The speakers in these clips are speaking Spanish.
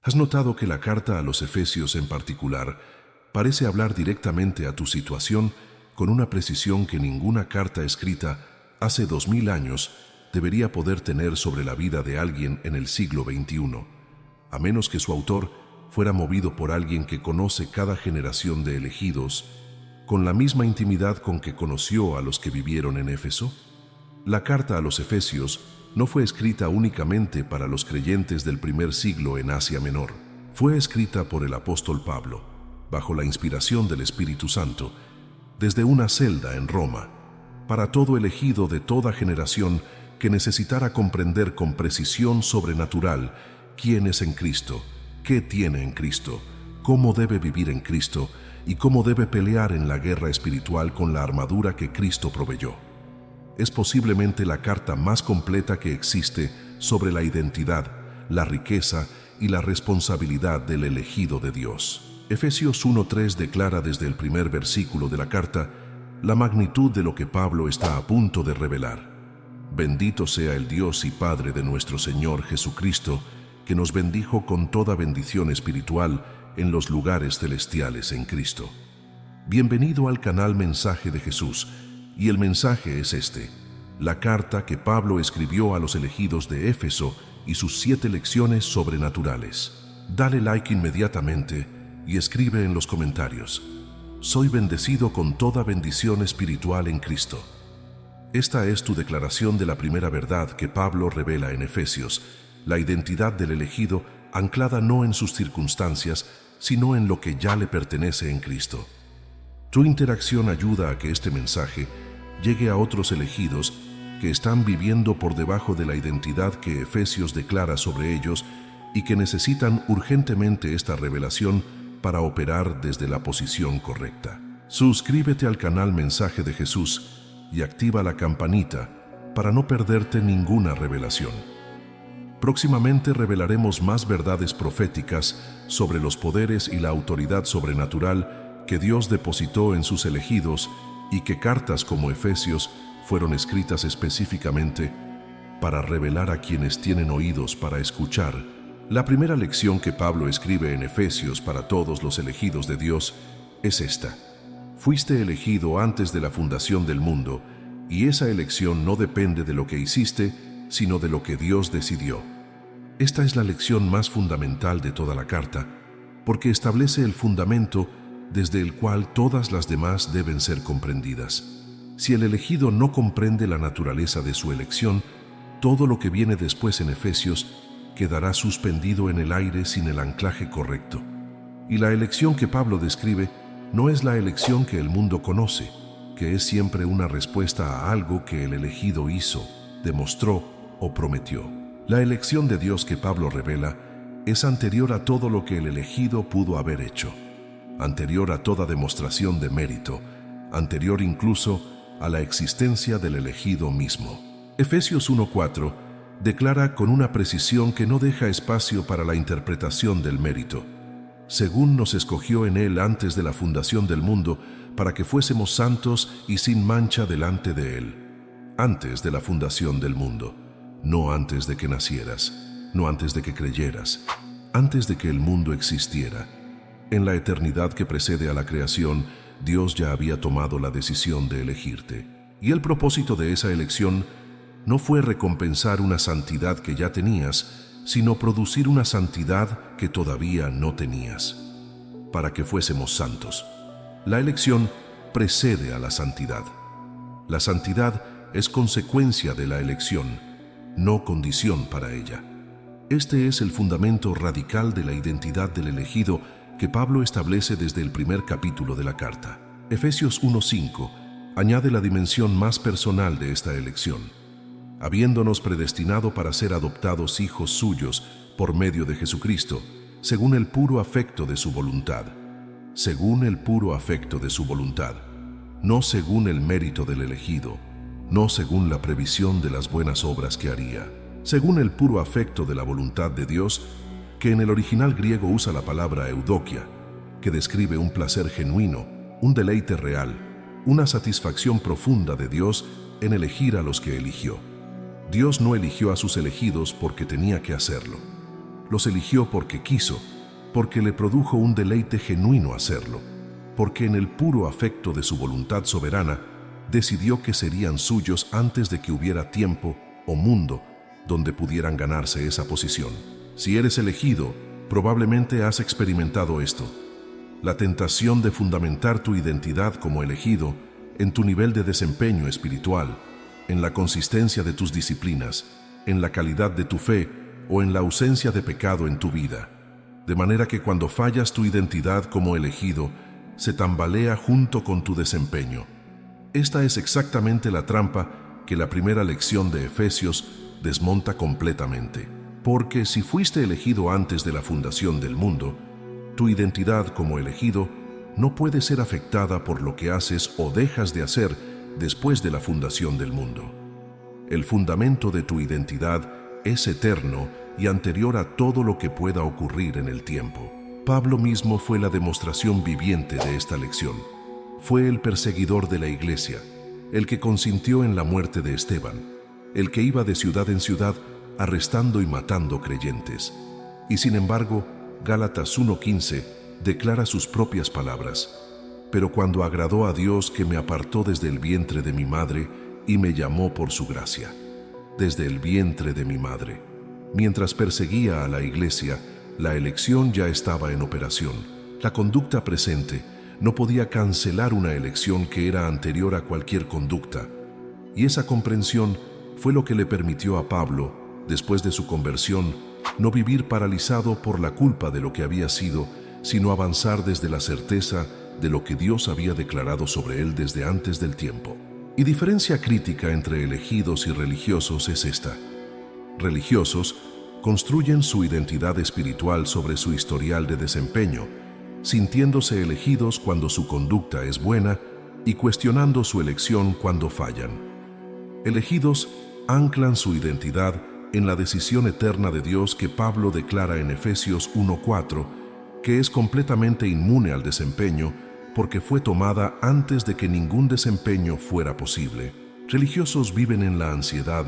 ¿Has notado que la carta a los Efesios en particular parece hablar directamente a tu situación con una precisión que ninguna carta escrita hace 2000 años debería poder tener sobre la vida de alguien en el siglo XXI, a menos que su autor fuera movido por alguien que conoce cada generación de elegidos con la misma intimidad con que conoció a los que vivieron en Éfeso? La carta a los Efesios no fue escrita únicamente para los creyentes del primer siglo en Asia Menor. Fue escrita por el apóstol Pablo, bajo la inspiración del Espíritu Santo, desde una celda en Roma, para todo elegido de toda generación que necesitara comprender con precisión sobrenatural quién es en Cristo, qué tiene en Cristo, cómo debe vivir en Cristo y cómo debe pelear en la guerra espiritual con la armadura que Cristo proveyó. Es posiblemente la carta más completa que existe sobre la identidad, la riqueza y la responsabilidad del elegido de Dios. Efesios 1:3 declara desde el primer versículo de la carta la magnitud de lo que Pablo está a punto de revelar. Bendito sea el Dios y Padre de nuestro Señor Jesucristo, que nos bendijo con toda bendición espiritual en los lugares celestiales en Cristo. Bienvenido al canal Mensaje de Jesús. Y el mensaje es este: la carta que Pablo escribió a los elegidos de Éfeso y sus 7 lecciones sobrenaturales. Dale like inmediatamente y escribe en los comentarios: soy bendecido con toda bendición espiritual en Cristo. Esta es tu declaración de la primera verdad que Pablo revela en Efesios, la identidad del elegido anclada no en sus circunstancias, sino en lo que ya le pertenece en Cristo. Tu interacción ayuda a que este mensaje llegue a otros elegidos que están viviendo por debajo de la identidad que Efesios declara sobre ellos y que necesitan urgentemente esta revelación para operar desde la posición correcta. Suscríbete al canal Mensaje de Jesús y activa la campanita para no perderte ninguna revelación. Próximamente revelaremos más verdades proféticas sobre los poderes y la autoridad sobrenatural que Dios depositó en sus elegidos y que cartas como Efesios fueron escritas específicamente para revelar a quienes tienen oídos para escuchar. La primera lección que Pablo escribe en Efesios para todos los elegidos de Dios es esta: fuiste elegido antes de la fundación del mundo, y esa elección no depende de lo que hiciste, sino de lo que Dios decidió. Esta es la lección más fundamental de toda la carta, porque establece el fundamento desde el cual todas las demás deben ser comprendidas. Si el elegido no comprende la naturaleza de su elección, todo lo que viene después en Efesios quedará suspendido en el aire sin el anclaje correcto. Y la elección que Pablo describe no es la elección que el mundo conoce, que es siempre una respuesta a algo que el elegido hizo, demostró o prometió. La elección de Dios que Pablo revela es anterior a todo lo que el elegido pudo haber hecho, anterior a toda demostración de mérito, anterior incluso a la existencia del elegido mismo. Efesios 1:4 declara con una precisión que no deja espacio para la interpretación del mérito: según nos escogió en Él antes de la fundación del mundo, para que fuésemos santos y sin mancha delante de Él. Antes de la fundación del mundo, no antes de que nacieras, no antes de que creyeras, antes de que el mundo existiera. En la eternidad que precede a la creación, Dios ya había tomado la decisión de elegirte. Y el propósito de esa elección no fue recompensar una santidad que ya tenías, sino producir una santidad que todavía no tenías, para que fuésemos santos. La elección precede a la santidad. La santidad es consecuencia de la elección, no condición para ella. Este es el fundamento radical de la identidad del elegido que Pablo establece desde el primer capítulo de la carta. Efesios 1:5 añade la dimensión más personal de esta elección: habiéndonos predestinado para ser adoptados hijos suyos por medio de Jesucristo, según el puro afecto de su voluntad. Según el puro afecto de su voluntad, no según el mérito del elegido, no según la previsión de las buenas obras que haría. Según el puro afecto de la voluntad de Dios, que en el original griego usa la palabra eudokia, que describe un placer genuino, un deleite real, una satisfacción profunda de Dios en elegir a los que eligió. Dios no eligió a sus elegidos porque tenía que hacerlo. Los eligió porque quiso, porque le produjo un deleite genuino hacerlo, porque en el puro afecto de su voluntad soberana decidió que serían suyos antes de que hubiera tiempo o mundo donde pudieran ganarse esa posición. Si eres elegido, probablemente has experimentado esto: la tentación de fundamentar tu identidad como elegido en tu nivel de desempeño espiritual, en la consistencia de tus disciplinas, en la calidad de tu fe o en la ausencia de pecado en tu vida. De manera que cuando fallas, tu identidad como elegido se tambalea junto con tu desempeño. Esta es exactamente la trampa que la primera lección de Efesios desmonta completamente. Porque si fuiste elegido antes de la fundación del mundo, tu identidad como elegido no puede ser afectada por lo que haces o dejas de hacer después de la fundación del mundo. El fundamento de tu identidad es eterno y anterior a todo lo que pueda ocurrir en el tiempo. Pablo mismo fue la demostración viviente de esta lección. Fue el perseguidor de la iglesia, el que consintió en la muerte de Esteban, el que iba de ciudad en ciudad arrestando y matando creyentes. Y sin embargo, Gálatas 1:15 declara sus propias palabras: pero cuando agradó a Dios, que me apartó desde el vientre de mi madre y me llamó por su gracia. Desde el vientre de mi madre. Mientras perseguía a la iglesia, la elección ya estaba en operación. La conducta presente no podía cancelar una elección que era anterior a cualquier conducta. Y esa comprensión fue lo que le permitió a Pablo, después de su conversión, no vivir paralizado por la culpa de lo que había sido, sino avanzar desde la certeza de lo que Dios había declarado sobre él desde antes del tiempo. Y diferencia crítica entre elegidos y religiosos es esta: religiosos construyen su identidad espiritual sobre su historial de desempeño, sintiéndose elegidos cuando su conducta es buena y cuestionando su elección cuando fallan. Elegidos anclan su identidad en la decisión eterna de Dios que Pablo declara en Efesios 1:4, que es completamente inmune al desempeño porque fue tomada antes de que ningún desempeño fuera posible. Religiosos viven en la ansiedad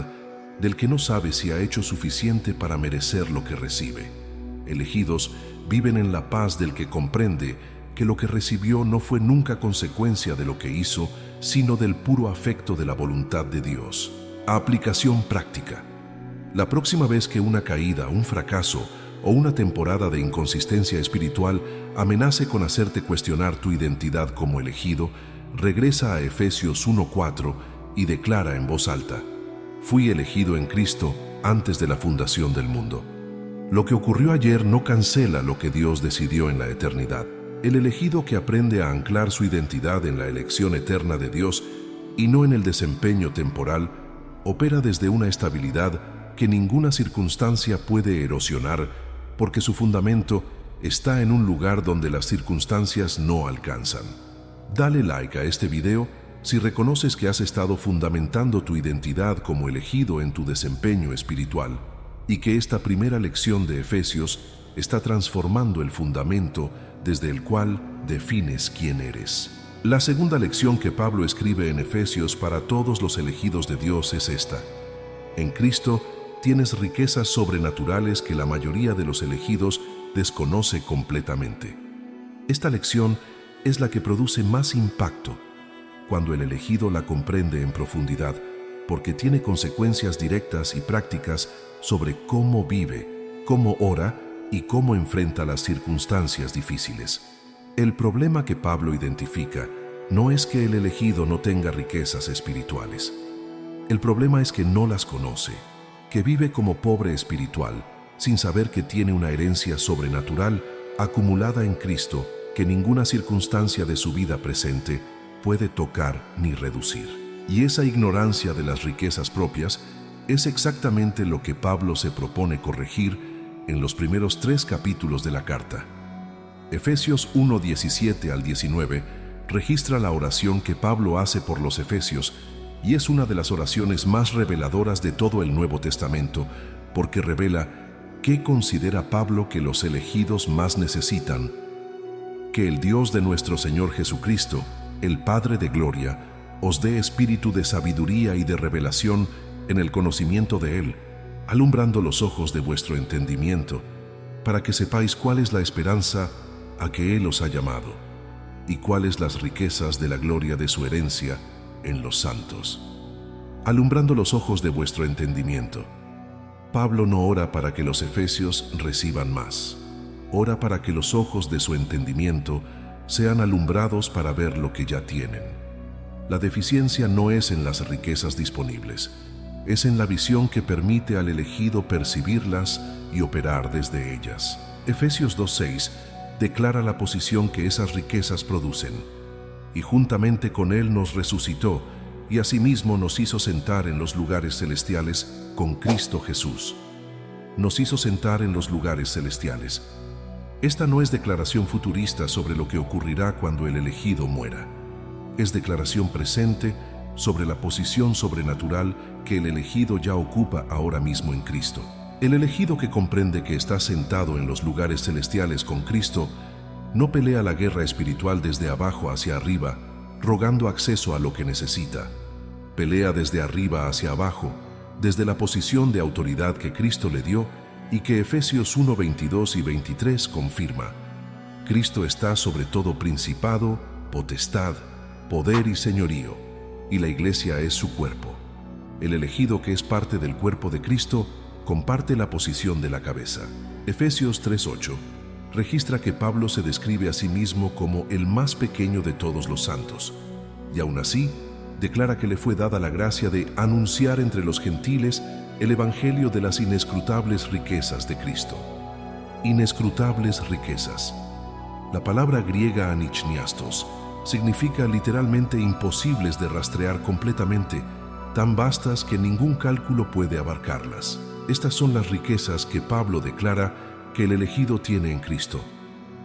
del que no sabe si ha hecho suficiente para merecer lo que recibe. Elegidos viven en la paz del que comprende que lo que recibió no fue nunca consecuencia de lo que hizo, sino del puro afecto de la voluntad de Dios. Aplicación práctica. La próxima vez que una caída, un fracaso o una temporada de inconsistencia espiritual amenace con hacerte cuestionar tu identidad como elegido, regresa a Efesios 1:4 y declara en voz alta: fui elegido en Cristo antes de la fundación del mundo. Lo que ocurrió ayer no cancela lo que Dios decidió en la eternidad. El elegido que aprende a anclar su identidad en la elección eterna de Dios y no en el desempeño temporal, opera desde una estabilidad que ninguna circunstancia puede erosionar, porque su fundamento está en un lugar donde las circunstancias no alcanzan. Dale like a este video si reconoces que has estado fundamentando tu identidad como elegido en tu desempeño espiritual y que esta primera lección de Efesios está transformando el fundamento desde el cual defines quién eres. La segunda lección que Pablo escribe en Efesios para todos los elegidos de Dios es esta: en Cristo tienes riquezas sobrenaturales que la mayoría de los elegidos desconoce completamente. Esta lección es la que produce más impacto cuando el elegido la comprende en profundidad, porque tiene consecuencias directas y prácticas sobre cómo vive, cómo ora y cómo enfrenta las circunstancias difíciles. El problema que Pablo identifica no es que el elegido no tenga riquezas espirituales. El problema es que no las conoce, que vive como pobre espiritual, sin saber que tiene una herencia sobrenatural acumulada en Cristo que ninguna circunstancia de su vida presente puede tocar ni reducir. Y esa ignorancia de las riquezas propias es exactamente lo que Pablo se propone corregir en los primeros 3 capítulos de la carta. Efesios 1:17 al 19 registra la oración que Pablo hace por los efesios y es una de las oraciones más reveladoras de todo el Nuevo Testamento, porque revela qué considera Pablo que los elegidos más necesitan: que el Dios de nuestro Señor Jesucristo, el Padre de gloria, os dé espíritu de sabiduría y de revelación en el conocimiento de Él, alumbrando los ojos de vuestro entendimiento, para que sepáis cuál es la esperanza a que Él os ha llamado, y cuáles las riquezas de la gloria de su herencia en los santos, alumbrando los ojos de vuestro entendimiento. Pablo no ora para que los efesios reciban más, ora para que los ojos de su entendimiento sean alumbrados para ver lo que ya tienen. La deficiencia no es en las riquezas disponibles, es en la visión que permite al elegido percibirlas y operar desde ellas. Efesios 2:6 declara la posición que esas riquezas producen, y juntamente con Él nos resucitó, y asimismo nos hizo sentar en los lugares celestiales con Cristo Jesús. Nos hizo sentar en los lugares celestiales. Esta no es declaración futurista sobre lo que ocurrirá cuando el elegido muera. Es declaración presente sobre la posición sobrenatural que el elegido ya ocupa ahora mismo en Cristo. El elegido que comprende que está sentado en los lugares celestiales con Cristo no pelea la guerra espiritual desde abajo hacia arriba, rogando acceso a lo que necesita. Pelea desde arriba hacia abajo, desde la posición de autoridad que Cristo le dio y que Efesios 1:22 y 23 confirma. Cristo está sobre todo principado, potestad, poder y señorío, y la iglesia es su cuerpo. El elegido que es parte del cuerpo de Cristo comparte la posición de la cabeza. Efesios 3:8 registra que Pablo se describe a sí mismo como el más pequeño de todos los santos, y aún así declara que le fue dada la gracia de anunciar entre los gentiles el evangelio de las inescrutables riquezas de Cristo. Inescrutables riquezas. La palabra griega anichniastos significa literalmente imposibles de rastrear completamente, tan vastas que ningún cálculo puede abarcarlas. Estas son las riquezas que Pablo declara que el elegido tiene en Cristo.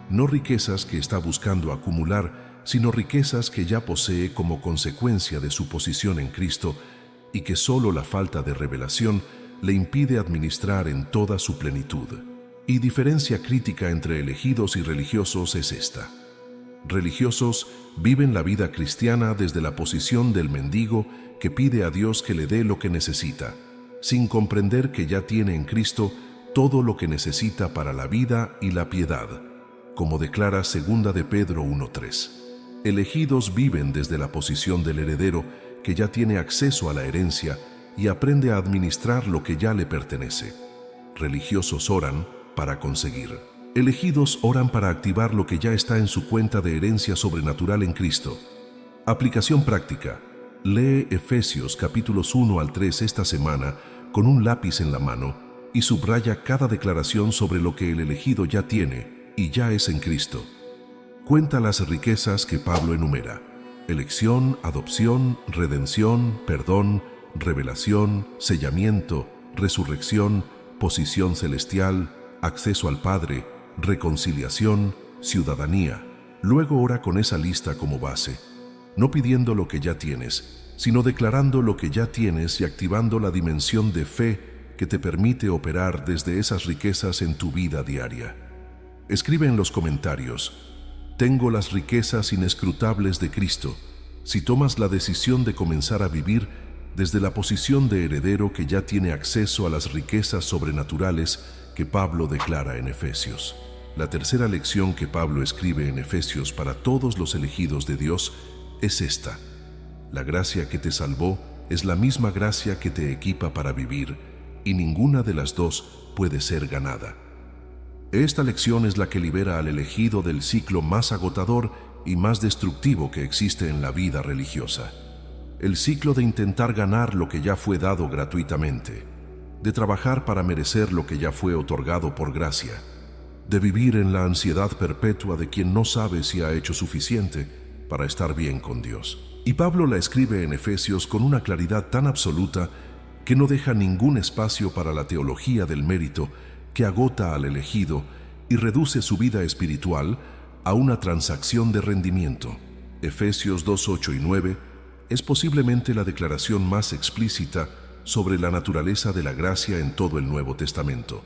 No riquezas que está buscando acumular, sino riquezas que ya posee como consecuencia de su posición en Cristo y que solo la falta de revelación le impide administrar en toda su plenitud. Y diferencia crítica entre elegidos y religiosos es esta. Religiosos viven la vida cristiana desde la posición del mendigo que pide a Dios que le dé lo que necesita, sin comprender que ya tiene en Cristo todo lo que necesita para la vida y la piedad, como declara 2 de Pedro 1:3. Elegidos viven desde la posición del heredero que ya tiene acceso a la herencia y aprende a administrar lo que ya le pertenece. Religiosos oran para conseguir. Elegidos oran para activar lo que ya está en su cuenta de herencia sobrenatural en Cristo. Aplicación práctica. Lee Efesios capítulos 1 al 3 esta semana con un lápiz en la mano y subraya cada declaración sobre lo que el elegido ya tiene y ya es en Cristo. Cuenta las riquezas que Pablo enumera: elección, adopción, redención, perdón, revelación, sellamiento, resurrección, posición celestial, acceso al Padre, reconciliación, ciudadanía. Luego ora con esa lista como base, no pidiendo lo que ya tienes, sino declarando lo que ya tienes y activando la dimensión de fe que te permite operar desde esas riquezas en tu vida diaria. Escribe en los comentarios: tengo las riquezas inescrutables de Cristo, si tomas la decisión de comenzar a vivir desde la posición de heredero que ya tiene acceso a las riquezas sobrenaturales que Pablo declara en Efesios. La tercera lección que Pablo escribe en Efesios para todos los elegidos de Dios es esta: la gracia que te salvó es la misma gracia que te equipa para vivir, y ninguna de las dos puede ser ganada. Esta lección es la que libera al elegido del ciclo más agotador y más destructivo que existe en la vida religiosa. El ciclo de intentar ganar lo que ya fue dado gratuitamente, de trabajar para merecer lo que ya fue otorgado por gracia, de vivir en la ansiedad perpetua de quien no sabe si ha hecho suficiente para estar bien con Dios. Y Pablo la escribe en Efesios con una claridad tan absoluta que no deja ningún espacio para la teología del mérito que agota al elegido y reduce su vida espiritual a una transacción de rendimiento. Efesios 2:8 y 9 es posiblemente la declaración más explícita sobre la naturaleza de la gracia en todo el Nuevo Testamento.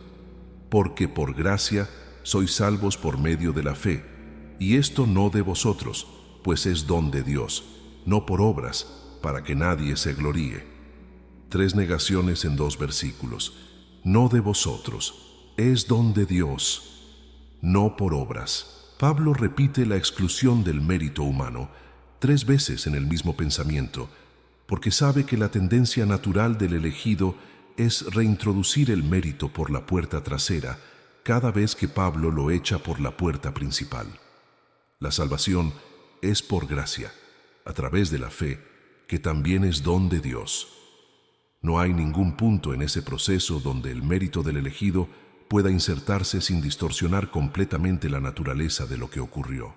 Porque por gracia sois salvos por medio de la fe, y esto no de vosotros, pues es don de Dios, no por obras, para que nadie se gloríe. 3 negaciones en 2 versículos. No de vosotros. es don de Dios, no por obras. Pablo repite la exclusión del mérito humano 3 veces en el mismo pensamiento, porque sabe que la tendencia natural del elegido es reintroducir el mérito por la puerta trasera cada vez que Pablo lo echa por la puerta principal. La salvación es por gracia, a través de la fe, que también es don de Dios. No hay ningún punto en ese proceso donde el mérito del elegido pueda insertarse sin distorsionar completamente la naturaleza de lo que ocurrió.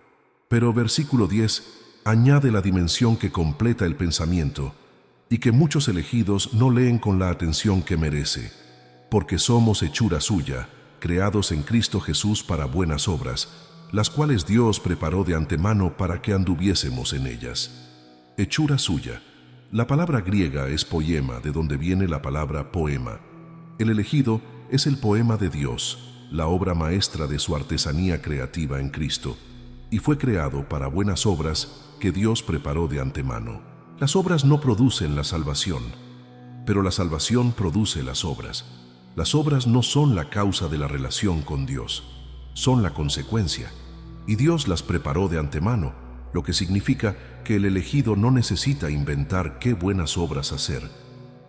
Pero versículo 10 añade la dimensión que completa el pensamiento y que muchos elegidos no leen con la atención que merece, porque somos hechura suya, creados en Cristo Jesús para buenas obras, las cuales Dios preparó de antemano para que anduviésemos en ellas. Hechura suya. La palabra griega es poema, de donde viene la palabra poema. El elegido es el poema de Dios, la obra maestra de su artesanía creativa en Cristo, y fue creado para buenas obras que Dios preparó de antemano. Las obras no producen la salvación, pero la salvación produce las obras. Las obras no son la causa de la relación con Dios, son la consecuencia, y Dios las preparó de antemano, lo que significa que el elegido no necesita inventar qué buenas obras hacer,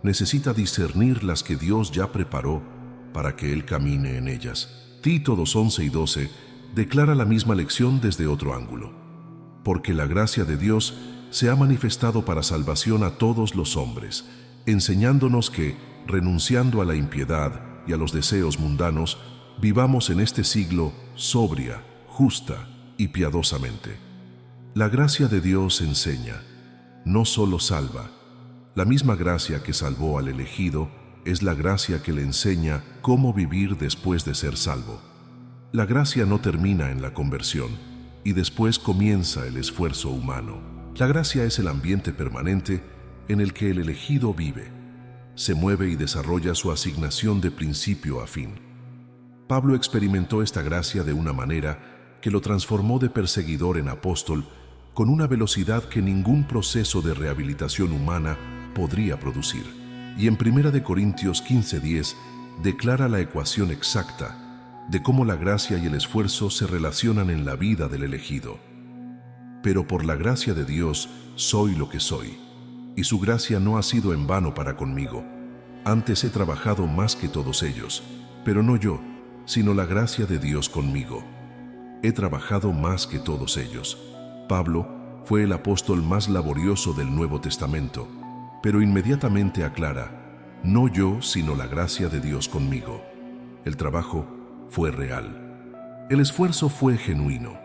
necesita discernir las que Dios ya preparó para que él camine en ellas. Tito 2:11 y 12 declara la misma lección desde otro ángulo. Porque la gracia de Dios se ha manifestado para salvación a todos los hombres, enseñándonos que, renunciando a la impiedad y a los deseos mundanos, vivamos en este siglo sobria, justa y piadosamente. La gracia de Dios enseña, no solo salva. La misma gracia que salvó al elegido es la gracia que le enseña cómo vivir después de ser salvo. La gracia no termina en la conversión y después comienza el esfuerzo humano. La gracia es el ambiente permanente en el que el elegido vive, se mueve y desarrolla su asignación de principio a fin. Pablo experimentó esta gracia de una manera que lo transformó de perseguidor en apóstol con una velocidad que ningún proceso de rehabilitación humana podría producir. Y en 1 Corintios 15:10 declara la ecuación exacta de cómo la gracia y el esfuerzo se relacionan en la vida del elegido. Pero por la gracia de Dios soy lo que soy, y su gracia no ha sido en vano para conmigo. Antes he trabajado más que todos ellos, pero no yo, sino la gracia de Dios conmigo. He trabajado más que todos ellos. Pablo fue el apóstol más laborioso del Nuevo Testamento, pero inmediatamente aclara, no yo, sino la gracia de Dios conmigo. El trabajo fue real. El esfuerzo fue genuino,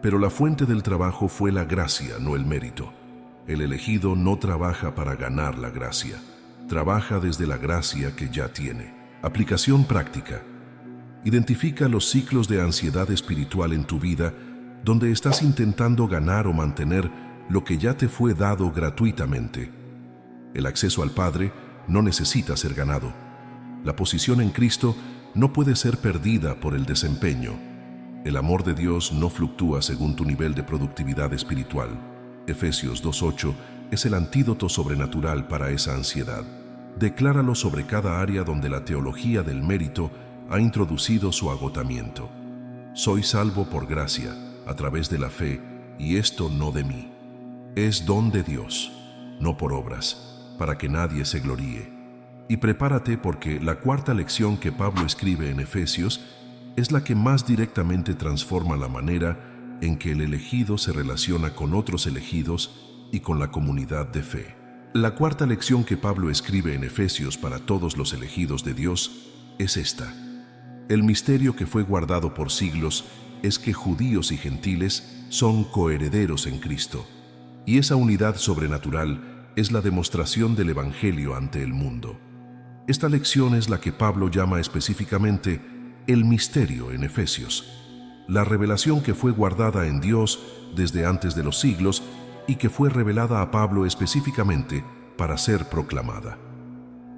pero la fuente del trabajo fue la gracia, no el mérito. El elegido no trabaja para ganar la gracia, trabaja desde la gracia que ya tiene. Aplicación práctica. Identifica los ciclos de ansiedad espiritual en tu vida donde estás intentando ganar o mantener lo que ya te fue dado gratuitamente. El acceso al Padre no necesita ser ganado. La posición en Cristo no puede ser perdida por el desempeño. El amor de Dios no fluctúa según tu nivel de productividad espiritual. Efesios 2:8 es el antídoto sobrenatural para esa ansiedad. Decláralo sobre cada área donde la teología del mérito ha introducido su agotamiento. Soy salvo por gracia, a través de la fe, y esto no de mí. Es don de Dios, no por obras, para que nadie se gloríe. Y prepárate porque la cuarta lección que Pablo escribe en Efesios es la que más directamente transforma la manera en que el elegido se relaciona con otros elegidos y con la comunidad de fe. La cuarta lección que Pablo escribe en Efesios para todos los elegidos de Dios es esta. El misterio que fue guardado por siglos es que judíos y gentiles son coherederos en Cristo, y esa unidad sobrenatural es la demostración del Evangelio ante el mundo. Esta lección es la que Pablo llama específicamente el misterio en Efesios, la revelación que fue guardada en Dios desde antes de los siglos y que fue revelada a Pablo específicamente para ser proclamada.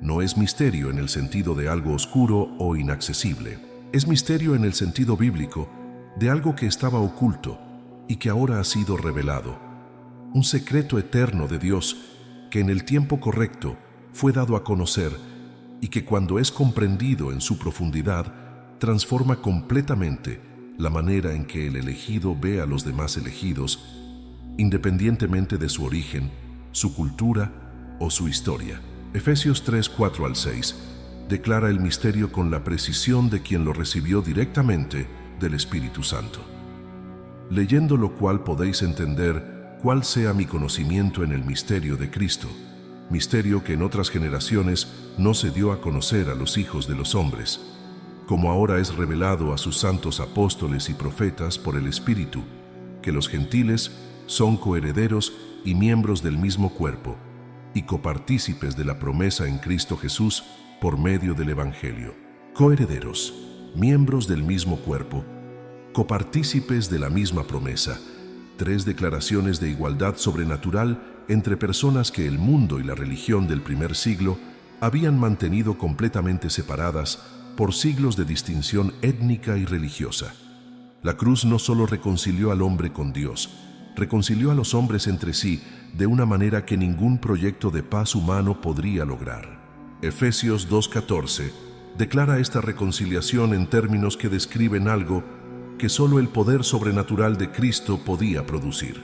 No es misterio en el sentido de algo oscuro o inaccesible, es misterio en el sentido bíblico de algo que estaba oculto y que ahora ha sido revelado, un secreto eterno de Dios que en el tiempo correcto fue dado a conocer y que cuando es comprendido en su profundidad transforma completamente la manera en que el elegido ve a los demás elegidos, independientemente de su origen, su cultura o su historia. Efesios 3, 4 al 6 declara el misterio con la precisión de quien lo recibió directamente del Espíritu Santo. Leyendo lo cual podéis entender cuál sea mi conocimiento en el misterio de Cristo, misterio que en otras generaciones no se dio a conocer a los hijos de los hombres, como ahora es revelado a sus santos apóstoles y profetas por el Espíritu, que los gentiles son coherederos y miembros del mismo cuerpo, y copartícipes de la promesa en Cristo Jesús por medio del Evangelio. Coherederos, miembros del mismo cuerpo, copartícipes de la misma promesa, tres declaraciones de igualdad sobrenatural entre personas que el mundo y la religión del primer siglo habían mantenido completamente separadas por siglos de distinción étnica y religiosa. La cruz no solo reconcilió al hombre con Dios, reconcilió a los hombres entre sí de una manera que ningún proyecto de paz humano podría lograr. Efesios 2:14 declara esta reconciliación en términos que describen algo que solo el poder sobrenatural de Cristo podía producir.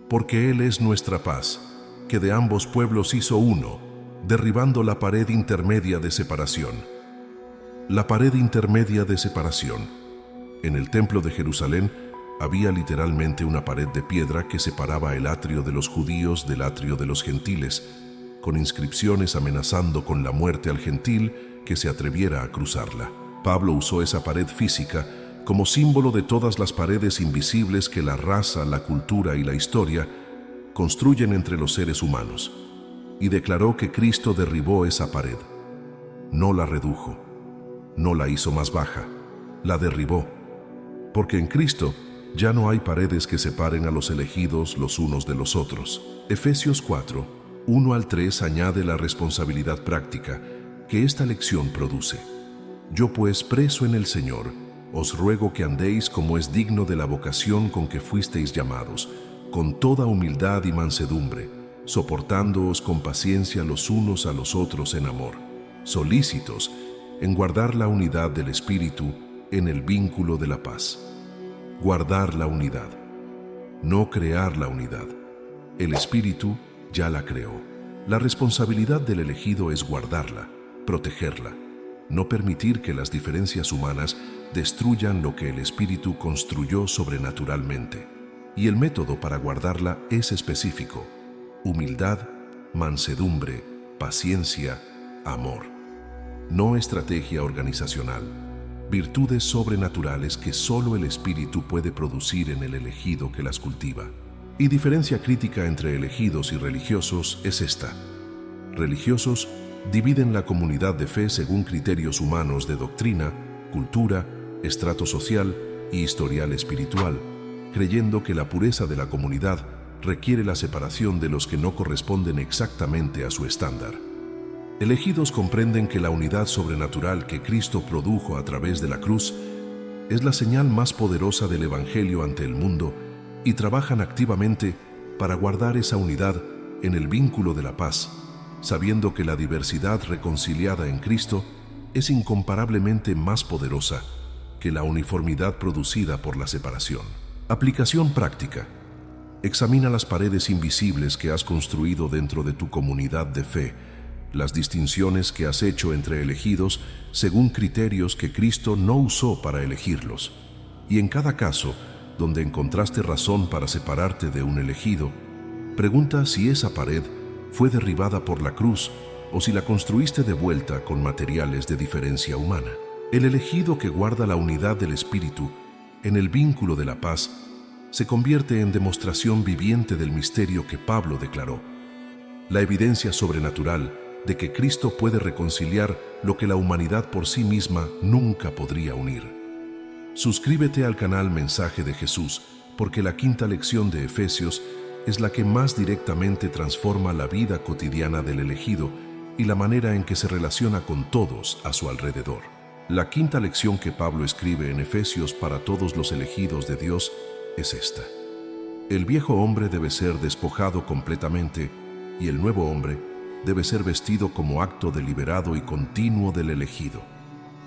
Porque Él es nuestra paz, que de ambos pueblos hizo uno, derribando la pared intermedia de separación. La pared intermedia de separación. En el templo de Jerusalén había literalmente una pared de piedra que separaba el atrio de los judíos del atrio de los gentiles, con inscripciones amenazando con la muerte al gentil que se atreviera a cruzarla. Pablo usó esa pared física como símbolo de todas las paredes invisibles que la raza, la cultura y la historia construyen entre los seres humanos, y declaró que Cristo derribó esa pared. No la redujo, no la hizo más baja, la derribó, porque en Cristo ya no hay paredes que separen a los elegidos los unos de los otros. Efesios 4, 1 al 3 añade la responsabilidad práctica que esta lección produce. Yo pues, preso en el Señor, os ruego que andéis como es digno de la vocación con que fuisteis llamados, con toda humildad y mansedumbre, soportándoos con paciencia los unos a los otros en amor, solícitos en guardar la unidad del Espíritu en el vínculo de la paz. Guardar la unidad, no crear la unidad. El Espíritu ya la creó. La responsabilidad del elegido es guardarla, protegerla, no permitir que las diferencias humanas destruyan lo que el Espíritu construyó sobrenaturalmente. Y el método para guardarla es específico: humildad, mansedumbre, paciencia, amor. No estrategia organizacional. Virtudes sobrenaturales que solo el Espíritu puede producir en el elegido que las cultiva. Y diferencia crítica entre elegidos y religiosos es esta. Religiosos dividen la comunidad de fe según criterios humanos de doctrina, cultura, estrato social y historial espiritual, creyendo que la pureza de la comunidad requiere la separación de los que no corresponden exactamente a su estándar. Elegidos comprenden que la unidad sobrenatural que Cristo produjo a través de la cruz es la señal más poderosa del Evangelio ante el mundo y trabajan activamente para guardar esa unidad en el vínculo de la paz, sabiendo que la diversidad reconciliada en Cristo es incomparablemente más poderosa que la uniformidad producida por la separación. Aplicación práctica. Examina las paredes invisibles que has construido dentro de tu comunidad de fe, las distinciones que has hecho entre elegidos según criterios que Cristo no usó para elegirlos. Y en cada caso, donde encontraste razón para separarte de un elegido, pregunta si esa pared fue derribada por la cruz o si la construiste de vuelta con materiales de diferencia humana. El elegido que guarda la unidad del Espíritu en el vínculo de la paz se convierte en demostración viviente del misterio que Pablo declaró: la evidencia sobrenatural de que Cristo puede reconciliar lo que la humanidad por sí misma nunca podría unir. Suscríbete al canal Mensaje de Jesús, porque la quinta lección de Efesios es la que más directamente transforma la vida cotidiana del elegido y la manera en que se relaciona con todos a su alrededor. La quinta lección que Pablo escribe en Efesios para todos los elegidos de Dios es esta: el viejo hombre debe ser despojado completamente y el nuevo hombre debe ser vestido como acto deliberado y continuo del elegido.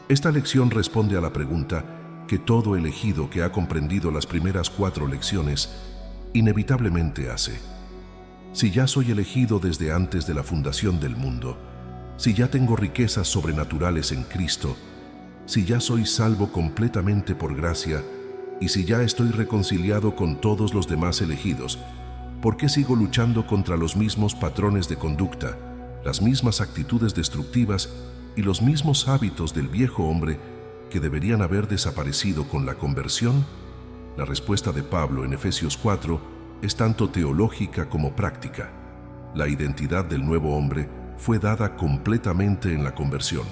Esta lección responde a la pregunta que todo elegido que ha comprendido las primeras 4 lecciones inevitablemente hace. Si ya soy elegido desde antes de la fundación del mundo, si ya tengo riquezas sobrenaturales en Cristo, si ya soy salvo completamente por gracia y si ya estoy reconciliado con todos los demás elegidos, ¿por qué sigo luchando contra los mismos patrones de conducta, las mismas actitudes destructivas y los mismos hábitos del viejo hombre que deberían haber desaparecido con la conversión? La respuesta de Pablo en Efesios 4 es tanto teológica como práctica. La identidad del nuevo hombre fue dada completamente en la conversión,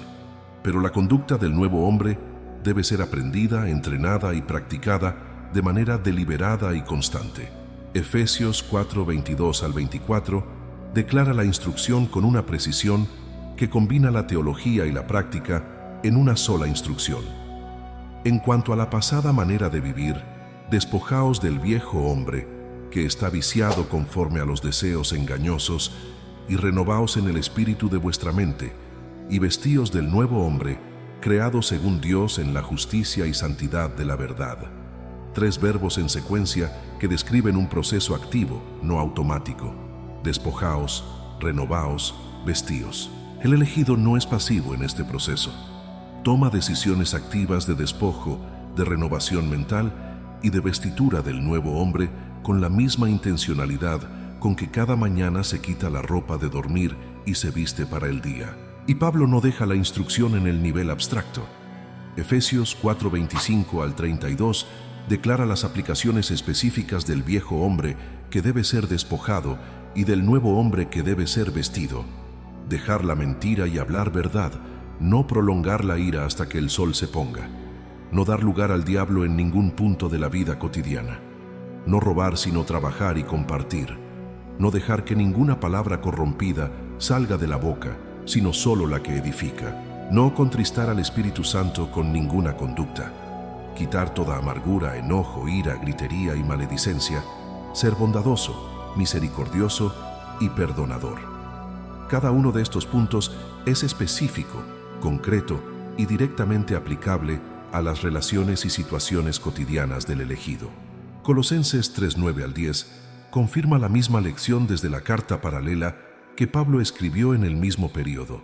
pero la conducta del nuevo hombre debe ser aprendida, entrenada y practicada de manera deliberada y constante. Efesios 4, 22 al 24 declara la instrucción con una precisión que combina la teología y la práctica en una sola instrucción. En cuanto a la pasada manera de vivir, despojaos del viejo hombre, que está viciado conforme a los deseos engañosos, y renovaos en el espíritu de vuestra mente, y vestíos del nuevo hombre, creado según Dios en la justicia y santidad de la verdad. 3 verbos en secuencia que describen un proceso activo, no automático. Despojaos, renovaos, vestíos. El elegido no es pasivo en este proceso. Toma decisiones activas de despojo, de renovación mental y de vestidura del nuevo hombre con la misma intencionalidad con que cada mañana se quita la ropa de dormir y se viste para el día. Y Pablo no deja la instrucción en el nivel abstracto. Efesios 4:25 al 32 declara las aplicaciones específicas del viejo hombre que debe ser despojado y del nuevo hombre que debe ser vestido. Dejar la mentira y hablar verdad, no prolongar la ira hasta que el sol se ponga. No dar lugar al diablo en ningún punto de la vida cotidiana. No robar sino trabajar y compartir. No dejar que ninguna palabra corrompida salga de la boca, sino solo la que edifica. No contristar al Espíritu Santo con ninguna conducta. Quitar toda amargura, enojo, ira, gritería y maledicencia. Ser bondadoso, misericordioso y perdonador. Cada uno de estos puntos es específico, concreto y directamente aplicable a las relaciones y situaciones cotidianas del elegido. Colosenses 3:9 al 10 confirma la misma lección desde la carta paralela que Pablo escribió en el mismo periodo.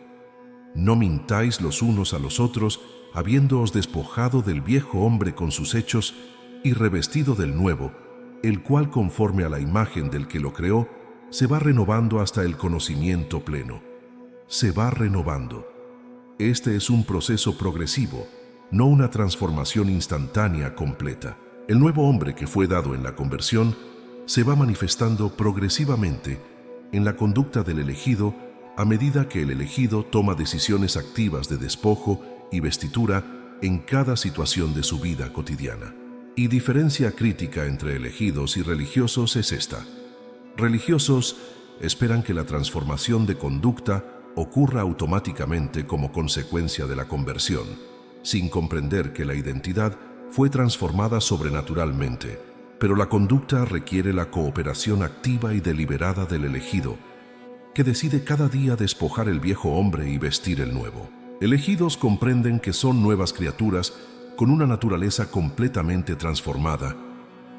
No mintáis los unos a los otros, habiéndoos despojado del viejo hombre con sus hechos y revestido del nuevo, el cual conforme a la imagen del que lo creó, se va renovando hasta el conocimiento pleno. Se va renovando. Este es un proceso progresivo, no una transformación instantánea completa. El nuevo hombre que fue dado en la conversión se va manifestando progresivamente en la conducta del elegido a medida que el elegido toma decisiones activas de despojo y vestidura en cada situación de su vida cotidiana. Y diferencia crítica entre elegidos y religiosos es esta. Religiosos esperan que la transformación de conducta ocurra automáticamente como consecuencia de la conversión, sin comprender que la identidad fue transformada sobrenaturalmente, pero la conducta requiere la cooperación activa y deliberada del elegido, que decide cada día despojar el viejo hombre y vestir el nuevo. Elegidos comprenden que son nuevas criaturas con una naturaleza completamente transformada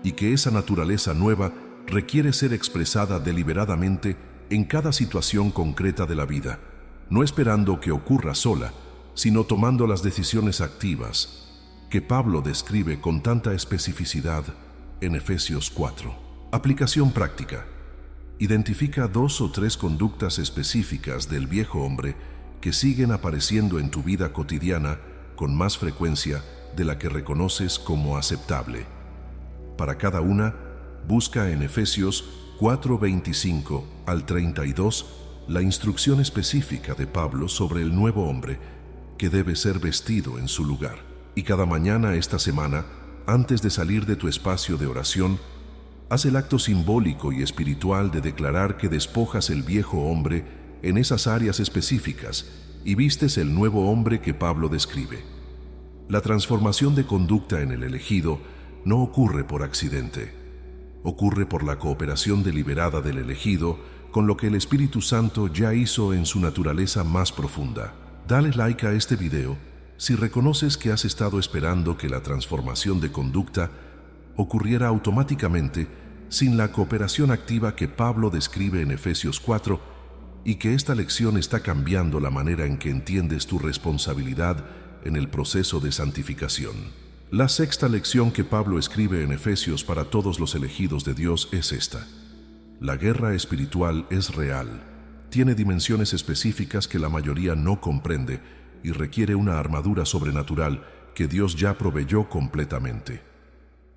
y que esa naturaleza nueva requiere ser expresada deliberadamente en cada situación concreta de la vida, no esperando que ocurra sola, sino tomando las decisiones activas que Pablo describe con tanta especificidad en Efesios 4. Aplicación práctica. Identifica 2 o 3 conductas específicas del viejo hombre que siguen apareciendo en tu vida cotidiana con más frecuencia de la que reconoces como aceptable. Para cada una, busca en Efesios 4:25 al 32 la instrucción específica de Pablo sobre el nuevo hombre que debe ser vestido en su lugar. Y cada mañana esta semana, antes de salir de tu espacio de oración, haz el acto simbólico y espiritual de declarar que despojas el viejo hombre en esas áreas específicas y vistes el nuevo hombre que Pablo describe. La transformación de conducta en el elegido no ocurre por accidente. Ocurre por la cooperación deliberada del elegido con lo que el Espíritu Santo ya hizo en su naturaleza más profunda. Dale like a este video si reconoces que has estado esperando que la transformación de conducta ocurriera automáticamente sin la cooperación activa que Pablo describe en Efesios 4 y que esta lección está cambiando la manera en que entiendes tu responsabilidad en el proceso de santificación. La sexta lección que Pablo escribe en Efesios para todos los elegidos de Dios es esta. La guerra espiritual es real, tiene dimensiones específicas que la mayoría no comprende y requiere una armadura sobrenatural que Dios ya proveyó completamente.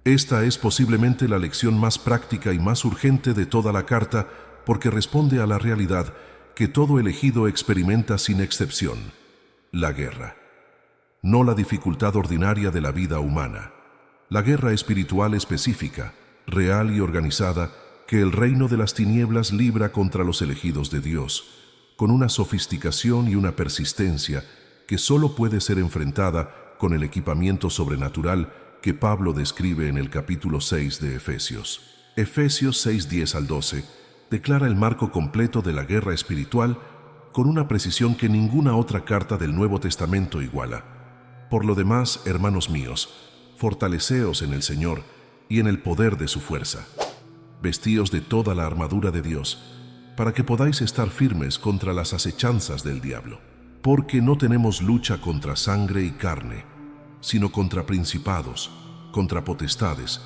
Esta es posiblemente la lección más práctica y más urgente de toda la carta porque responde a la realidad que todo elegido experimenta sin excepción: la guerra. No la dificultad ordinaria de la vida humana. La guerra espiritual específica, real y organizada que el reino de las tinieblas libra contra los elegidos de Dios, con una sofisticación y una persistencia que solo puede ser enfrentada con el equipamiento sobrenatural que Pablo describe en el capítulo 6 de Efesios. Efesios 6, 10 al 12 declara el marco completo de la guerra espiritual con una precisión que ninguna otra carta del Nuevo Testamento iguala. Por lo demás, hermanos míos, fortaleceos en el Señor y en el poder de su fuerza. Vestíos de toda la armadura de Dios, para que podáis estar firmes contra las acechanzas del diablo. Porque no tenemos lucha contra sangre y carne, sino contra principados, contra potestades,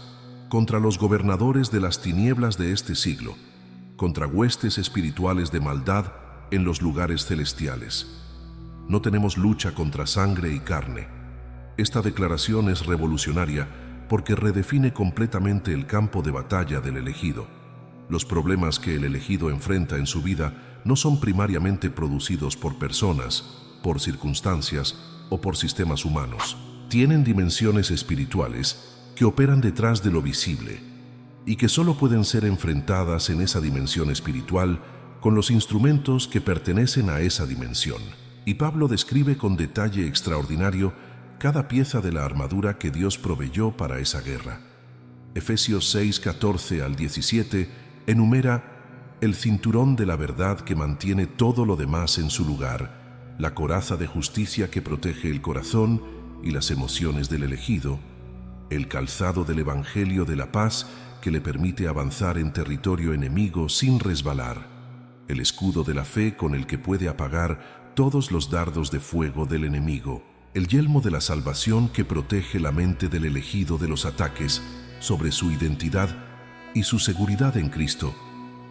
contra los gobernadores de las tinieblas de este siglo, contra huestes espirituales de maldad en los lugares celestiales. No tenemos lucha contra sangre y carne. Esta declaración es revolucionaria porque redefine completamente el campo de batalla del elegido. Los problemas que el elegido enfrenta en su vida no son primariamente producidos por personas, por circunstancias o por sistemas humanos. Tienen dimensiones espirituales que operan detrás de lo visible y que solo pueden ser enfrentadas en esa dimensión espiritual con los instrumentos que pertenecen a esa dimensión. Y Pablo describe con detalle extraordinario cada pieza de la armadura que Dios proveyó para esa guerra. Efesios 6, 14 al 17 enumera el cinturón de la verdad que mantiene todo lo demás en su lugar, la coraza de justicia que protege el corazón y las emociones del elegido, el calzado del Evangelio de la paz que le permite avanzar en territorio enemigo sin resbalar, el escudo de la fe con el que puede apagar todos los dardos de fuego del enemigo, el yelmo de la salvación que protege la mente del elegido de los ataques sobre su identidad y su seguridad en Cristo,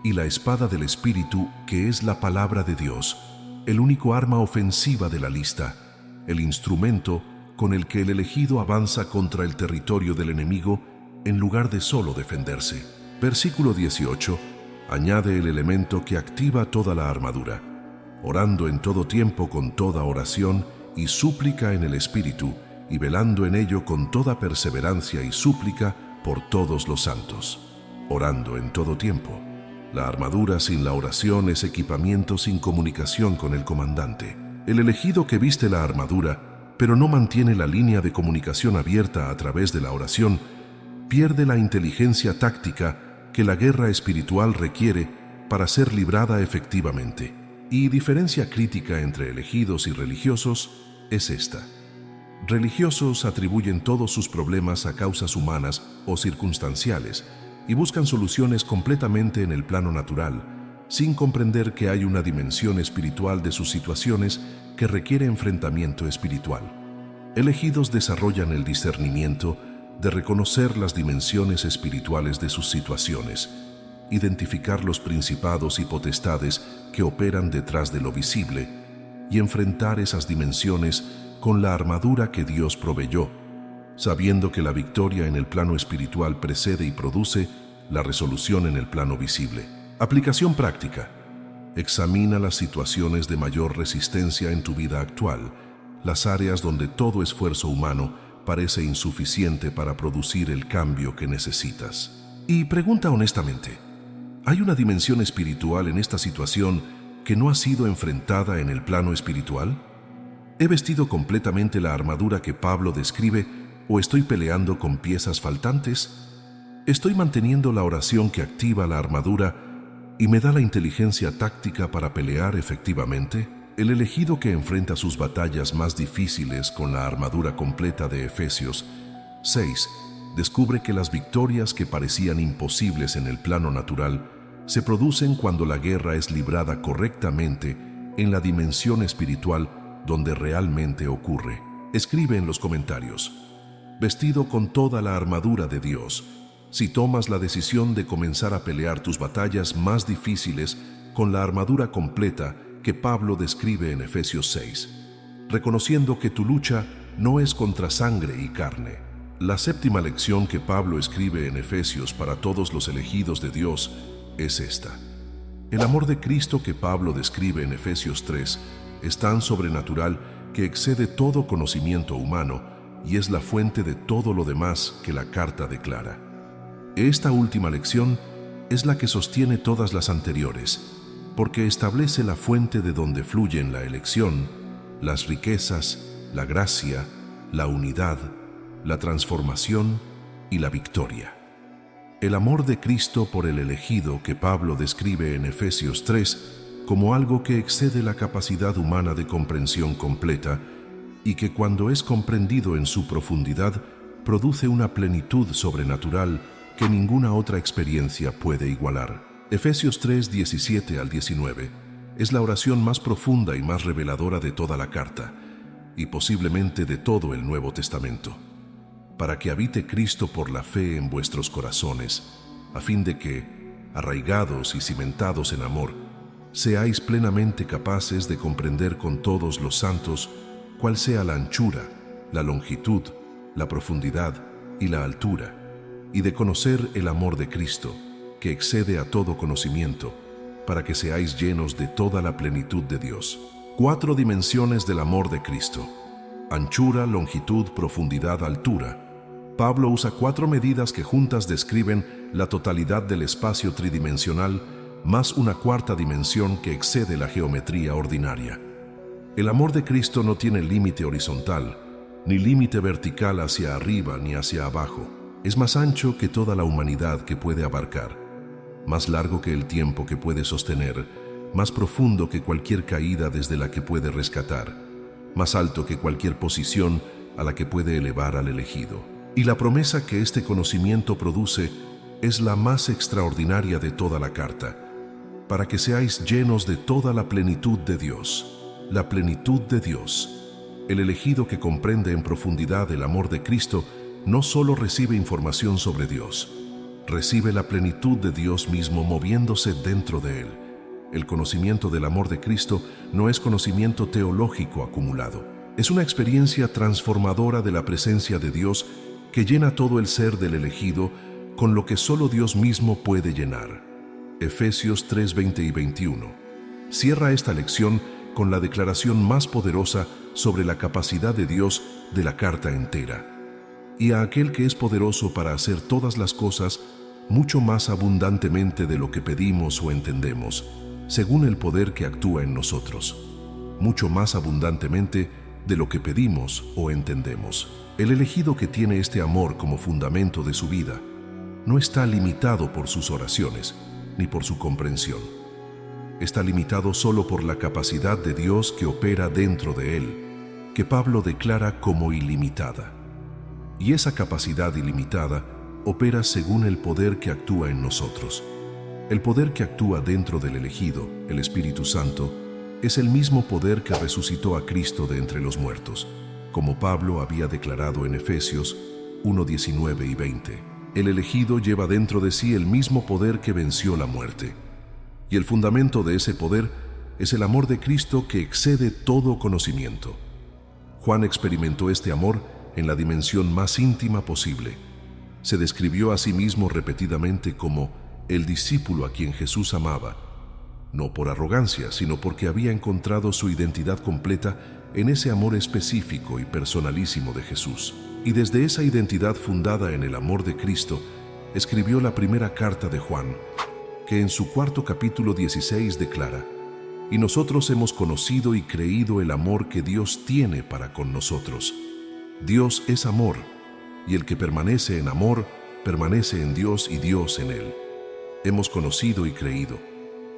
y la espada del Espíritu que es la palabra de Dios, el único arma ofensiva de la lista, el instrumento con el que el elegido avanza contra el territorio del enemigo en lugar de solo defenderse. Versículo 18 añade el elemento que activa toda la armadura, orando en todo tiempo con toda oración y súplica en el Espíritu, y velando en ello con toda perseverancia y súplica por todos los santos. Orando en todo tiempo. La armadura sin la oración es equipamiento sin comunicación con el comandante. El elegido que viste la armadura, pero no mantiene la línea de comunicación abierta a través de la oración, pierde la inteligencia táctica que la guerra espiritual requiere para ser librada efectivamente. Y diferencia crítica entre elegidos y religiosos es esta. Religiosos atribuyen todos sus problemas a causas humanas o circunstanciales y buscan soluciones completamente en el plano natural, sin comprender que hay una dimensión espiritual de sus situaciones que requiere enfrentamiento espiritual. Elegidos desarrollan el discernimiento de reconocer las dimensiones espirituales de sus situaciones, identificar los principados y potestades que operan detrás de lo visible y enfrentar esas dimensiones con la armadura que Dios proveyó, sabiendo que la victoria en el plano espiritual precede y produce la resolución en el plano visible. Aplicación práctica. Examina las situaciones de mayor resistencia en tu vida actual, las áreas donde todo esfuerzo humano parece insuficiente para producir el cambio que necesitas. Y pregunta honestamente, ¿hay una dimensión espiritual en esta situación que no ha sido enfrentada en el plano espiritual? ¿He vestido completamente la armadura que Pablo describe o estoy peleando con piezas faltantes? ¿Estoy manteniendo la oración que activa la armadura y me da la inteligencia táctica para pelear efectivamente? El elegido que enfrenta sus batallas más difíciles con la armadura completa de Efesios 6 descubre que las victorias que parecían imposibles en el plano natural se producen cuando la guerra es librada correctamente en la dimensión espiritual donde realmente ocurre. Escribe en los comentarios: vestido con toda la armadura de Dios, si tomas la decisión de comenzar a pelear tus batallas más difíciles con la armadura completa que Pablo describe en Efesios 6, reconociendo que tu lucha no es contra sangre y carne. La séptima lección que Pablo escribe en Efesios para todos los elegidos de Dios es esta. El amor de Cristo que Pablo describe en Efesios 3 es tan sobrenatural que excede todo conocimiento humano y es la fuente de todo lo demás que la carta declara. Esta última lección es la que sostiene todas las anteriores, porque establece la fuente de donde fluyen la elección, las riquezas, la gracia, la unidad, la transformación y la victoria. El amor de Cristo por el elegido que Pablo describe en Efesios 3 como algo que excede la capacidad humana de comprensión completa y que cuando es comprendido en su profundidad produce una plenitud sobrenatural que ninguna otra experiencia puede igualar. Efesios 3, 17 al 19 es la oración más profunda y más reveladora de toda la carta, y posiblemente de todo el Nuevo Testamento, para que habite Cristo por la fe en vuestros corazones, a fin de que, arraigados y cimentados en amor, seáis plenamente capaces de comprender con todos los santos cuál sea la anchura, la longitud, la profundidad y la altura, y de conocer el amor de Cristo, que excede a todo conocimiento, para que seáis llenos de toda la plenitud de Dios. 4 dimensiones del amor de Cristo: anchura, longitud, profundidad, altura. Pablo usa 4 medidas que juntas describen la totalidad del espacio tridimensional, más una cuarta dimensión que excede la geometría ordinaria. El amor de Cristo no tiene límite horizontal, ni límite vertical hacia arriba ni hacia abajo. Es más ancho que toda la humanidad que puede abarcar, más largo que el tiempo que puede sostener, más profundo que cualquier caída desde la que puede rescatar, más alto que cualquier posición a la que puede elevar al elegido. Y la promesa que este conocimiento produce es la más extraordinaria de toda la carta, para que seáis llenos de toda la plenitud de Dios. La plenitud de Dios. El elegido que comprende en profundidad el amor de Cristo no solo recibe información sobre Dios, recibe la plenitud de Dios mismo moviéndose dentro de él. El conocimiento del amor de Cristo no es conocimiento teológico acumulado. Es una experiencia transformadora de la presencia de Dios que llena todo el ser del elegido con lo que solo Dios mismo puede llenar. Efesios 3, 20 y 21. Cierra esta lección con la declaración más poderosa sobre la capacidad de Dios de la carta entera. Y a aquel que es poderoso para hacer todas las cosas mucho más abundantemente de lo que pedimos o entendemos, según el poder que actúa en nosotros. Mucho más abundantemente de lo que pedimos o entendemos. El elegido que tiene este amor como fundamento de su vida no está limitado por sus oraciones ni por su comprensión. Está limitado solo por la capacidad de Dios que opera dentro de él, que Pablo declara como ilimitada. Y esa capacidad ilimitada opera según el poder que actúa en nosotros. El poder que actúa dentro del elegido, el Espíritu Santo, es el mismo poder que resucitó a Cristo de entre los muertos, como Pablo había declarado en Efesios 1, 19 y 20. El elegido lleva dentro de sí el mismo poder que venció la muerte. Y el fundamento de ese poder es el amor de Cristo que excede todo conocimiento. Juan experimentó este amor en la dimensión más íntima posible. Se describió a sí mismo repetidamente como el discípulo a quien Jesús amaba, no por arrogancia, sino porque había encontrado su identidad completa en ese amor específico y personalísimo de Jesús. Y desde esa identidad fundada en el amor de Cristo, escribió la primera carta de Juan, que en su 4 capítulo 16 declara: «Y nosotros hemos conocido y creído el amor que Dios tiene para con nosotros. Dios es amor, y el que permanece en amor, permanece en Dios y Dios en él». Hemos conocido y creído.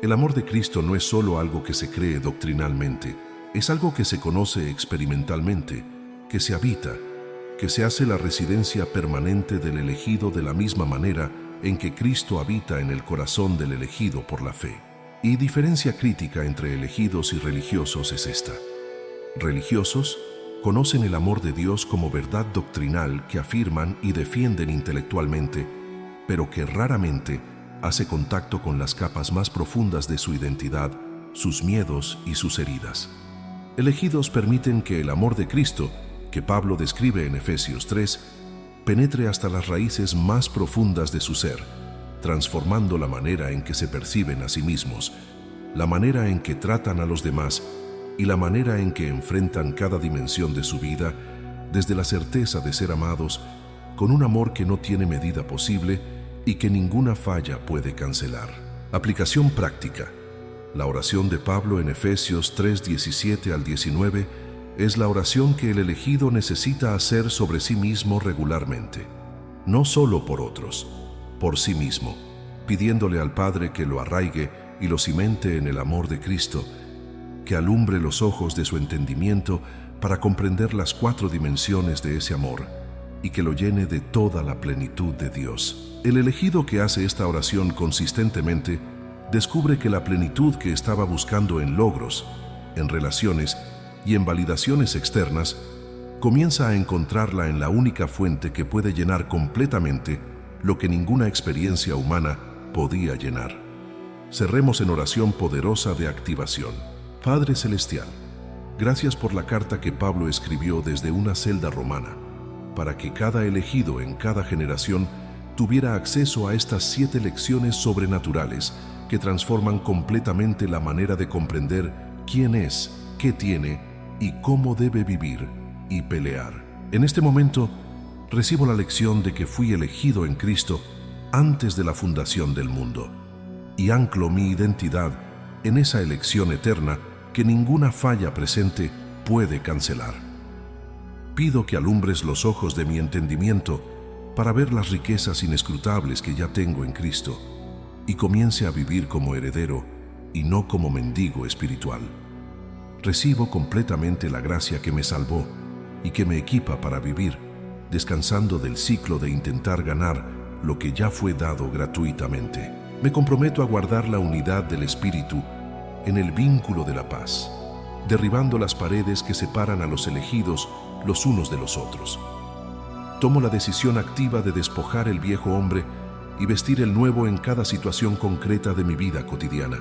El amor de Cristo no es solo algo que se cree doctrinalmente, Es algo que se conoce experimentalmente, que se habita, que se hace la residencia permanente del elegido de la misma manera en que Cristo habita en el corazón del elegido por la fe. Y diferencia crítica entre elegidos y religiosos es esta. Religiosos conocen el amor de Dios como verdad doctrinal que afirman y defienden intelectualmente, pero que raramente hace contacto con las capas más profundas de su identidad, sus miedos y sus heridas. Elegidos permiten que el amor de Cristo, que Pablo describe en Efesios 3, penetre hasta las raíces más profundas de su ser, transformando la manera en que se perciben a sí mismos, la manera en que tratan a los demás y la manera en que enfrentan cada dimensión de su vida, desde la certeza de ser amados, con un amor que no tiene medida posible y que ninguna falla puede cancelar. Aplicación práctica. La oración de Pablo en Efesios 3:17 al 19 es la oración que el elegido necesita hacer sobre sí mismo regularmente, no solo por otros, por sí mismo, pidiéndole al Padre que lo arraigue y lo cimente en el amor de Cristo, que alumbre los ojos de su entendimiento para comprender las 4 dimensiones de ese amor y que lo llene de toda la plenitud de Dios. El elegido que hace esta oración consistentemente descubre que la plenitud que estaba buscando en logros, en relaciones y en validaciones externas, comienza a encontrarla en la única fuente que puede llenar completamente lo que ninguna experiencia humana podía llenar. Cerremos en oración poderosa de activación. Padre Celestial, gracias por la carta que Pablo escribió desde una celda romana, para que cada elegido en cada generación tuviera acceso a estas 7 lecciones sobrenaturales que transforman completamente la manera de comprender quién es, qué tiene y cómo debe vivir y pelear. En este momento, recibo la lección de que fui elegido en Cristo antes de la fundación del mundo y anclo mi identidad en esa elección eterna que ninguna falla presente puede cancelar. Pido que alumbres los ojos de mi entendimiento para ver las riquezas inescrutables que ya tengo en Cristo y comience a vivir como heredero y no como mendigo espiritual. Recibo completamente la gracia que me salvó y que me equipa para vivir, descansando del ciclo de intentar ganar lo que ya fue dado gratuitamente. Me comprometo a guardar la unidad del Espíritu en el vínculo de la paz, derribando las paredes que separan a los elegidos los unos de los otros. Tomo la decisión activa de despojar el viejo hombre y vestir el nuevo en cada situación concreta de mi vida cotidiana.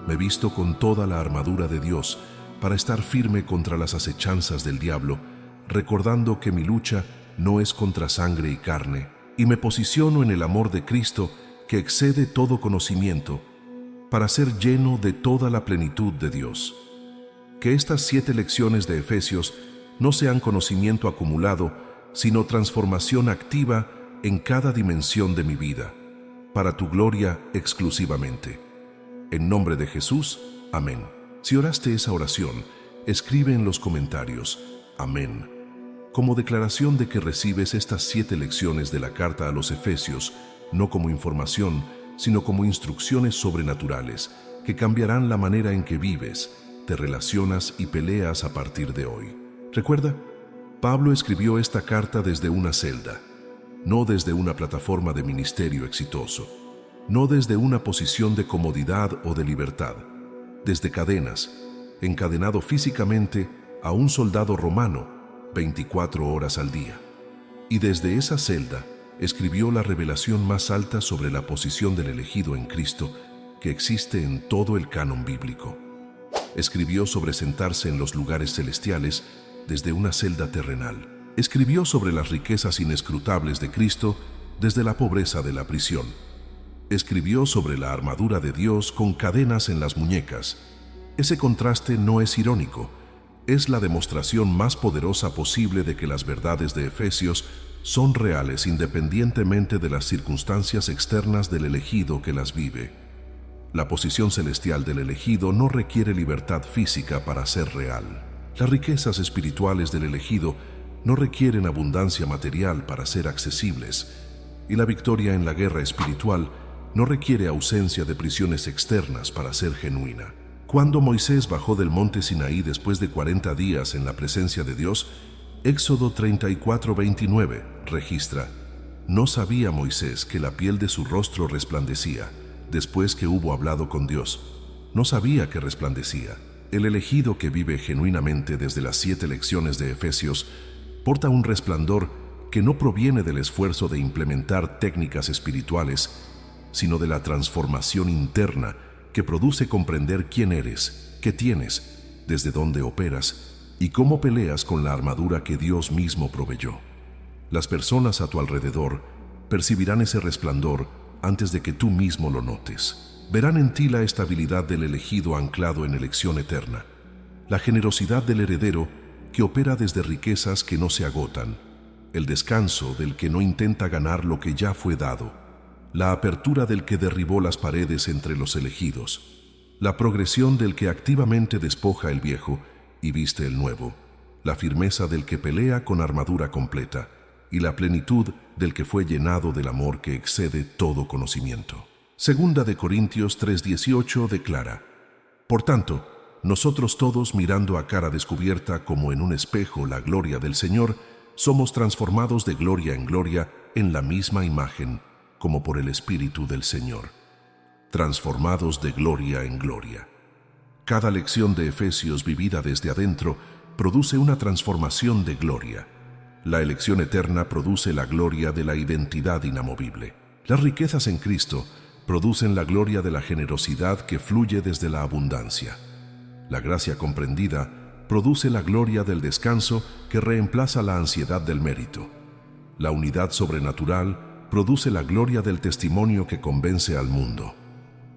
Me visto con toda la armadura de Dios para estar firme contra las acechanzas del diablo, recordando que mi lucha no es contra sangre y carne, y me posiciono en el amor de Cristo que excede todo conocimiento, para ser lleno de toda la plenitud de Dios. Que estas 7 lecciones de Efesios no sean conocimiento acumulado, sino transformación activa en cada dimensión de mi vida, para tu gloria exclusivamente. En nombre de Jesús, amén. Si oraste esa oración, escribe en los comentarios, amén, como declaración de que recibes estas 7 lecciones de la carta a los Efesios, no como información, sino como instrucciones sobrenaturales que cambiarán la manera en que vives, te relacionas y peleas a partir de hoy. Recuerda, Pablo escribió esta carta desde una celda, no desde una plataforma de ministerio exitoso, no desde una posición de comodidad o de libertad, desde cadenas, encadenado físicamente a un soldado romano 24 horas al día. Y desde esa celda escribió la revelación más alta sobre la posición del elegido en Cristo que existe en todo el canon bíblico. Escribió sobre sentarse en los lugares celestiales desde una celda terrenal. Escribió sobre las riquezas inescrutables de Cristo desde la pobreza de la prisión. Escribió sobre la armadura de Dios con cadenas en las muñecas. Ese contraste no es irónico, es la demostración más poderosa posible de que las verdades de Efesios son reales independientemente de las circunstancias externas del elegido que las vive. La posición celestial del elegido no requiere libertad física para ser real. Las riquezas espirituales del elegido no requieren abundancia material para ser accesibles, y la victoria en la guerra espiritual no requiere ausencia de prisiones externas para ser genuina. Cuando Moisés bajó del monte Sinaí después de 40 días en la presencia de Dios, Éxodo 34:29 registra: no sabía Moisés que la piel de su rostro resplandecía, después que hubo hablado con Dios. No sabía que resplandecía. El elegido que vive genuinamente desde las 7 lecciones de Efesios porta un resplandor que no proviene del esfuerzo de implementar técnicas espirituales, sino de la transformación interna que produce comprender quién eres, qué tienes, desde dónde operas y cómo peleas con la armadura que Dios mismo proveyó. Las personas a tu alrededor percibirán ese resplandor antes de que tú mismo lo notes. Verán en ti la estabilidad del elegido anclado en elección eterna, la generosidad del heredero que opera desde riquezas que no se agotan, el descanso del que no intenta ganar lo que ya fue dado, la apertura del que derribó las paredes entre los elegidos, la progresión del que activamente despoja el viejo y viste el nuevo, la firmeza del que pelea con armadura completa, y la plenitud del que fue llenado del amor que excede todo conocimiento. Segunda de Corintios 3:18 declara: por tanto, nosotros todos, mirando a cara descubierta como en un espejo la gloria del Señor, somos transformados de gloria en gloria en la misma imagen, como por el Espíritu del Señor. Transformados de gloria en gloria. Cada lección de Efesios vivida desde adentro produce una transformación de gloria. La elección eterna produce la gloria de la identidad inamovible. Las riquezas en Cristo producen la gloria de la generosidad que fluye desde la abundancia. La gracia comprendida produce la gloria del descanso que reemplaza la ansiedad del mérito. La unidad sobrenatural produce la gloria del testimonio que convence al mundo.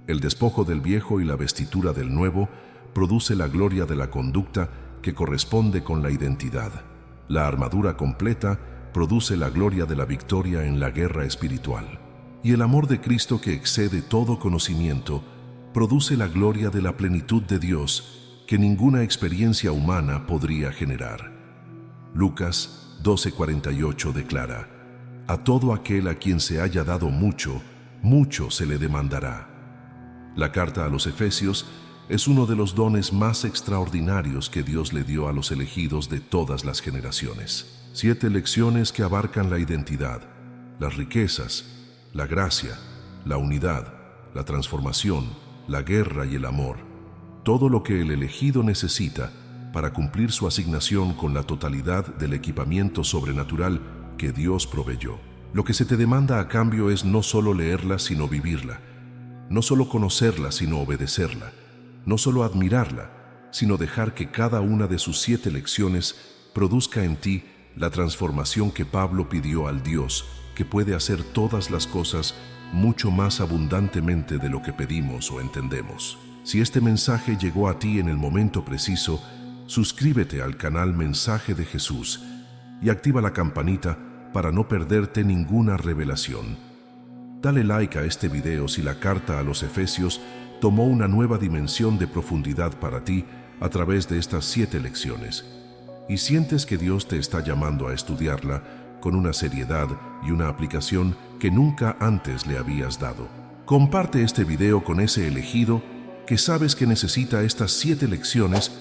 El despojo del viejo y la vestidura del nuevo produce la gloria de la conducta que corresponde con la identidad. La armadura completa produce la gloria de la victoria en la guerra espiritual. Y el amor de Cristo que excede todo conocimiento produce la gloria de la plenitud de Dios que ninguna experiencia humana podría generar. Lucas 12:48 declara: a todo aquel a quien se haya dado mucho, mucho se le demandará. La carta a los Efesios es uno de los dones más extraordinarios que Dios le dio a los elegidos de todas las generaciones. 7 lecciones que abarcan la identidad, las riquezas, la gracia, la unidad, la transformación, la guerra y el amor. Todo lo que el elegido necesita para cumplir su asignación con la totalidad del equipamiento sobrenatural que Dios proveyó. Lo que se te demanda a cambio es no solo leerla, sino vivirla. No solo conocerla, sino obedecerla. No solo admirarla, sino dejar que cada una de sus 7 lecciones produzca en ti la transformación que Pablo pidió al Dios, que puede hacer todas las cosas mucho más abundantemente de lo que pedimos o entendemos. Si este mensaje llegó a ti en el momento preciso, suscríbete al canal Mensaje de Jesús y activa la campanita para no perderte ninguna revelación. Dale like a este video si la carta a los Efesios tomó una nueva dimensión de profundidad para ti a través de estas 7 lecciones, y sientes que Dios te está llamando a estudiarla con una seriedad y una aplicación que nunca antes le habías dado. Comparte este video con ese elegido que sabes que necesita estas 7 lecciones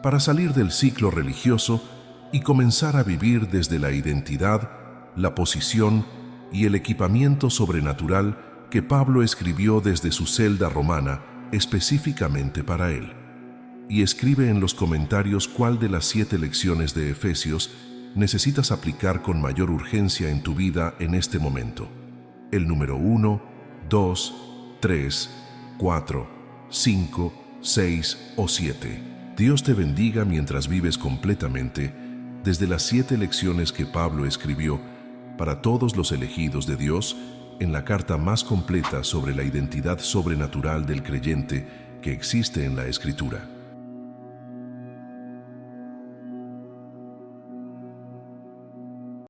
para salir del ciclo religioso y comenzar a vivir desde la identidad, la posición y el equipamiento sobrenatural que Pablo escribió desde su celda romana específicamente para él. Y escribe en los comentarios cuál de las 7 lecciones de Efesios necesitas aplicar con mayor urgencia en tu vida en este momento. El número 1, 2, 3, 4, 5, 6 o 7. Dios te bendiga mientras vives completamente desde las 7 lecciones que Pablo escribió para todos los elegidos de Dios en la carta más completa sobre la identidad sobrenatural del creyente que existe en la Escritura.